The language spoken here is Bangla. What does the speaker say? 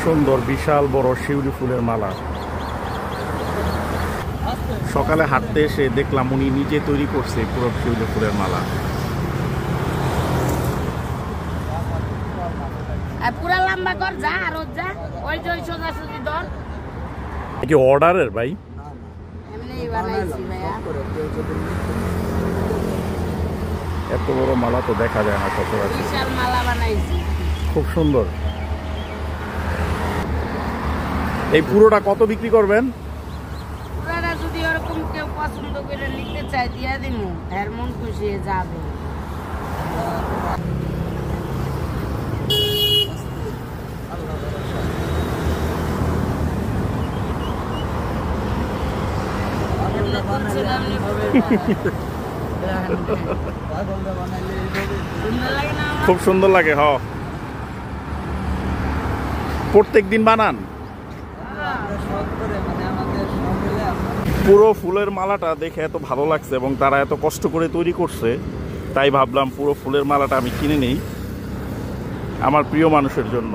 সুন্দর বিশাল বড় শিউলি ফুলের মালা। সকালে হাঁটতে এসে দেখলাম উনি নিজে তৈরি করছে পুরো শিউলি ফুলের মালা। পুরা লম্বা কর যা আর যা ওই যে সোজা সুজি ধর। কি অর্ডারের ভাই? এমনি বানাইছি ভাইয়া। এত বড় মালা তো দেখা যায় না সচরাচর। বিশাল মালা বানাইছি, খুব সুন্দর। এই পুরোটা কত বিক্রি করবেন? পুরাটা যদি ওরকম কেউ পছন্দ করে নিতে চায় দিয়া দিমু, এর মন খুশি যাবে। খুব সুন্দর লাগে। হ, প্রত্যেক দিন বানান? পুরো ফুলের মালাটা দেখে এত ভালো লাগছে এবং তারা এত কষ্ট করে তৈরি করছে, তাই ভাবলাম পুরো ফুলের মালাটা আমি কিনে নেই আমার প্রিয় মানুষের জন্য।